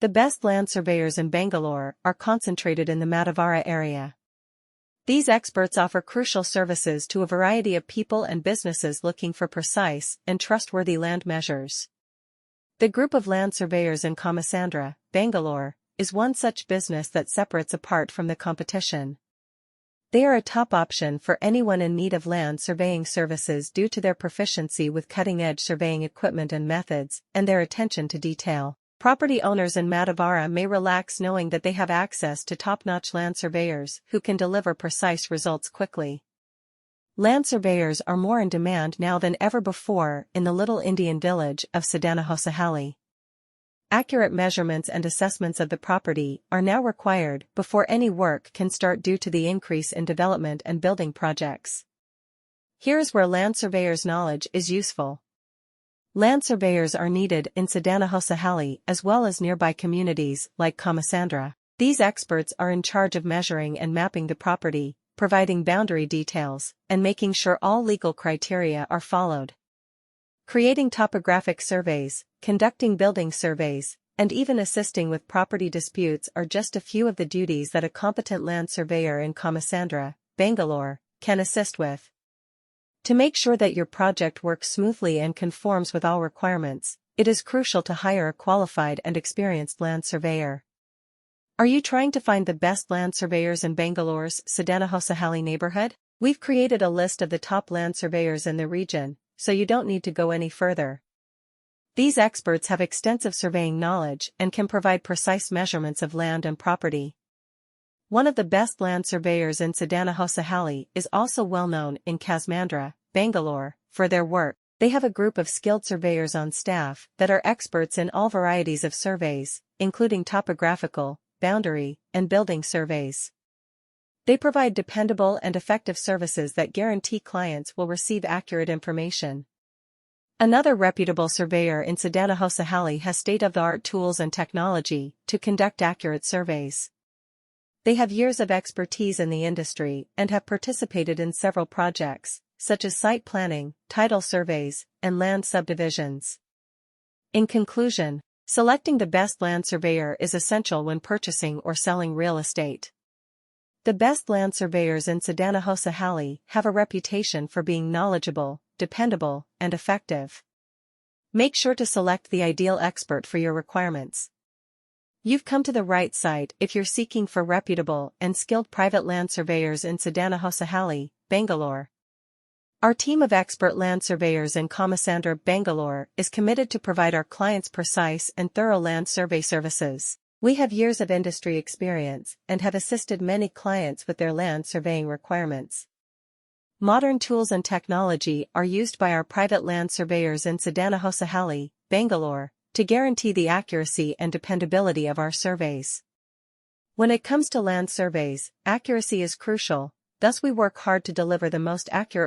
The best land surveyors in Bangalore are concentrated in the Madavara area. These experts offer crucial services to a variety of people and businesses looking for precise and trustworthy land measures. The group of land surveyors in Kamasandra, Bangalore, is one such business that separates apart from the competition. They are a top option for anyone in need of land surveying services due to their proficiency with cutting-edge surveying equipment and methods, and their attention to detail. Property owners in Madavara may relax knowing that they have access to top-notch land surveyors who can deliver precise results quickly. Land surveyors are more in demand now than ever before in the little Indian village of Siddanahosahalli. Accurate measurements and assessments of the property are now required before any work can start due to the increase in development and building projects. Here's where land surveyors' knowledge is useful. Land surveyors are needed in Siddanahosahalli as well as nearby communities like Kamasandra. These experts are in charge of measuring and mapping the property, providing boundary details, and making sure all legal criteria are followed. Creating topographic surveys, conducting building surveys, and even assisting with property disputes are just a few of the duties that a competent land surveyor in Kamasandra, Bangalore, can assist with. To make sure that your project works smoothly and conforms with all requirements, it is crucial to hire a qualified and experienced land surveyor. Are you trying to find the best land surveyors in Bangalore's Siddanahosahalli neighborhood? We've created a list of the top land surveyors in the region, so you don't need to go any further. These experts have extensive surveying knowledge and can provide precise measurements of land and property. One of the best land surveyors in Siddanahosahalli is also well known in Kamasandra, Bangalore, for their work. They have a group of skilled surveyors on staff that are experts in all varieties of surveys, including topographical, boundary, and building surveys. They provide dependable and effective services that guarantee clients will receive accurate information. Another reputable surveyor in Siddanahosahalli has state-of-the-art tools and technology to conduct accurate surveys. They have years of expertise in the industry and have participated in several projects, such as site planning, title surveys, and land subdivisions. In conclusion, selecting the best land surveyor is essential when purchasing or selling real estate. The best land surveyors in Siddanahosahalli have a reputation for being knowledgeable, dependable, and effective. Make sure to select the ideal expert for your requirements. You've come to the right site if you're seeking for reputable and skilled private land surveyors in Siddanahosahalli, Bangalore. Our team of expert land surveyors in Kamasandra, Bangalore is committed to provide our clients precise and thorough land survey services. We have years of industry experience and have assisted many clients with their land surveying requirements. Modern tools and technology are used by our private land surveyors in Siddanahosahalli, Bangalore, to guarantee the accuracy and dependability of our surveys. When it comes to land surveys, accuracy is crucial, thus we work hard to deliver the most accurate